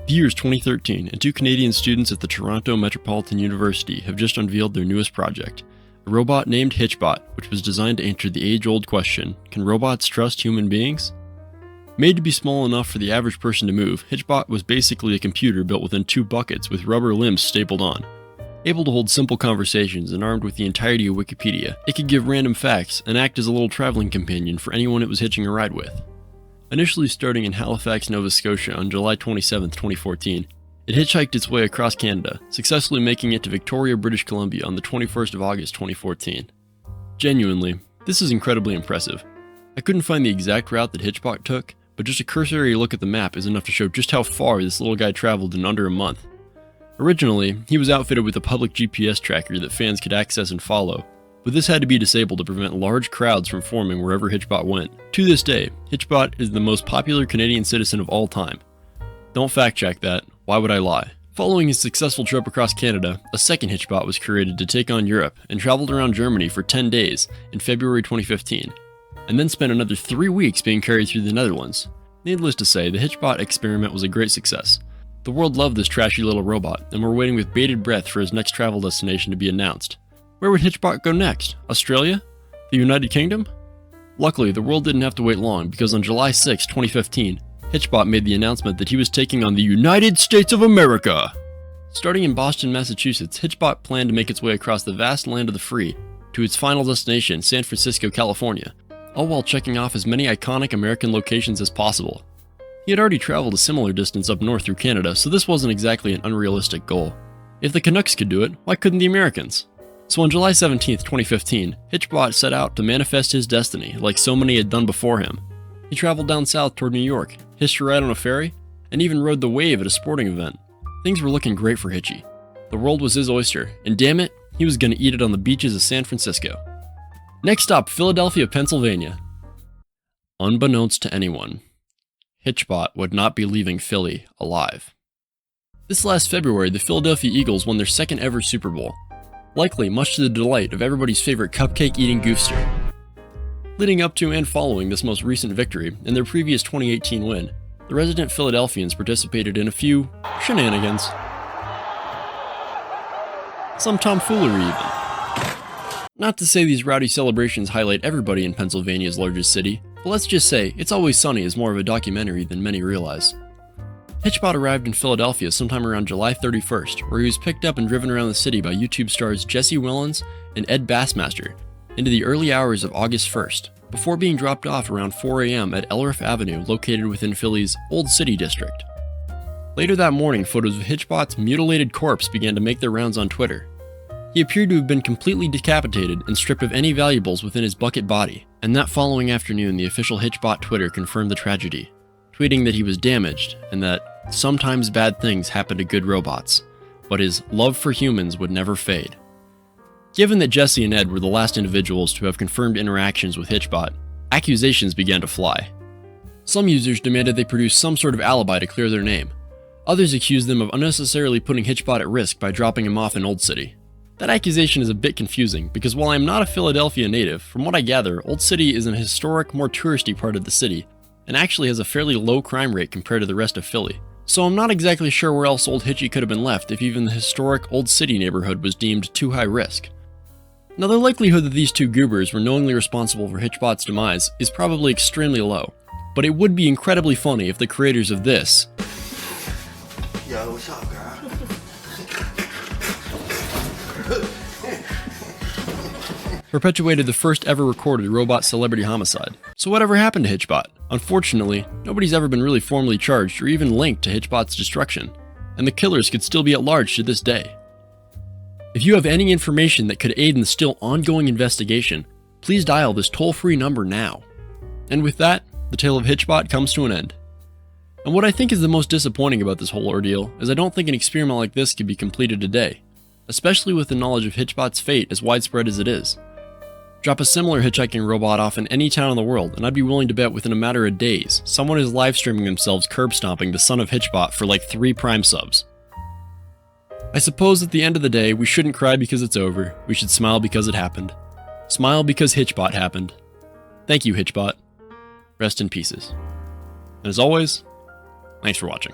The year is 2013, and two Canadian students at the Toronto Metropolitan University have just unveiled their newest project, a robot named hitchBot, which was designed to answer the age-old question, can robots trust human beings? Made to be small enough for the average person to move, hitchBot was basically a computer built within two buckets with rubber limbs stapled on. Able to hold simple conversations and armed with the entirety of Wikipedia, it could give random facts and act as a little traveling companion for anyone it was hitching a ride with. Initially starting in Halifax, Nova Scotia on July 27, 2014, it hitchhiked its way across Canada, successfully making it to Victoria, British Columbia on the 21st of August 2014. Genuinely, this is incredibly impressive. I couldn't find the exact route that hitchBot took, but just a cursory look at the map is enough to show just how far this little guy traveled in under a month. Originally, he was outfitted with a public GPS tracker that fans could access and follow, but this had to be disabled to prevent large crowds from forming wherever hitchBot went. To this day, hitchBot is the most popular Canadian citizen of all time. Don't fact check that, why would I lie? Following his successful trip across Canada, a second hitchBot was created to take on Europe and traveled around Germany for 10 days in February 2015, and then spent another 3 weeks being carried through the Netherlands. Needless to say, the hitchBot experiment was a great success. The world loved this trashy little robot, and we're waiting with bated breath for his next travel destination to be announced. Where would hitchBot go next? Australia? The United Kingdom? Luckily, the world didn't have to wait long because on July 6, 2015, hitchBot made the announcement that he was taking on the United States of America! Starting in Boston, Massachusetts, hitchBot planned to make its way across the vast land of the free to its final destination, San Francisco, California, all while checking off as many iconic American locations as possible. He had already traveled a similar distance up north through Canada, so this wasn't exactly an unrealistic goal. If the Canucks could do it, why couldn't the Americans? So on July 17, 2015, hitchBot set out to manifest his destiny like so many had done before him. He traveled down south toward New York, hitched a ride on a ferry, and even rode the wave at a sporting event. Things were looking great for Hitchy. The world was his oyster, and damn it, he was gonna eat it on the beaches of San Francisco. Next stop, Philadelphia, Pennsylvania. Unbeknownst to anyone, hitchBot would not be leaving Philly alive. This last February, the Philadelphia Eagles won their second ever Super Bowl, likely much to the delight of everybody's favorite cupcake-eating goofster. Leading up to and following this most recent victory and their previous 2018 win, the resident Philadelphians participated in a few shenanigans. Some tomfoolery even. Not to say these rowdy celebrations highlight everybody in Pennsylvania's largest city, but let's just say It's Always Sunny is more of a documentary than many realize. hitchBot arrived in Philadelphia sometime around July 31st, where he was picked up and driven around the city by YouTube stars Jesse Willens and Ed Bassmaster into the early hours of August 1st, before being dropped off around 4 a.m. at Elriff Avenue located within Philly's Old City district. Later that morning, photos of hitchBot's mutilated corpse began to make their rounds on Twitter. He appeared to have been completely decapitated and stripped of any valuables within his bucket body, and that following afternoon the official hitchBot Twitter confirmed the tragedy, tweeting that he was damaged and that sometimes bad things happen to good robots, but his love for humans would never fade. Given that Jesse and Ed were the last individuals to have confirmed interactions with hitchBot, accusations began to fly. Some users demanded they produce some sort of alibi to clear their name. Others accused them of unnecessarily putting hitchBot at risk by dropping him off in Old City. That accusation is a bit confusing because while I'm not a Philadelphia native, from what I gather, Old City is an historic, more touristy part of the city, and actually has a fairly low crime rate compared to the rest of Philly. So I'm not exactly sure where else Old Hitchy could have been left if even the historic Old City neighborhood was deemed too high risk. Now the likelihood that these two goobers were knowingly responsible for hitchBot's demise is probably extremely low, but it would be incredibly funny if the creators of this Yo, what's up, girl? perpetuated the first ever recorded robot celebrity homicide. So whatever happened to hitchBot? Unfortunately, nobody's ever been really formally charged or even linked to hitchBot's destruction, and the killers could still be at large to this day. If you have any information that could aid in the still ongoing investigation, please dial this toll-free number now. And with that, the tale of hitchBot comes to an end. And what I think is the most disappointing about this whole ordeal is I don't think an experiment like this could be completed today, especially with the knowledge of hitchBot's fate as widespread as it is. Drop a similar hitchhiking robot off in any town in the world, and I'd be willing to bet within a matter of days, someone is live streaming themselves curb stomping the son of hitchBot for like 3 Prime subs. I suppose at the end of the day, we shouldn't cry because it's over, we should smile because it happened. Smile because hitchBot happened. Thank you, hitchBot. Rest in pieces. And as always, thanks for watching.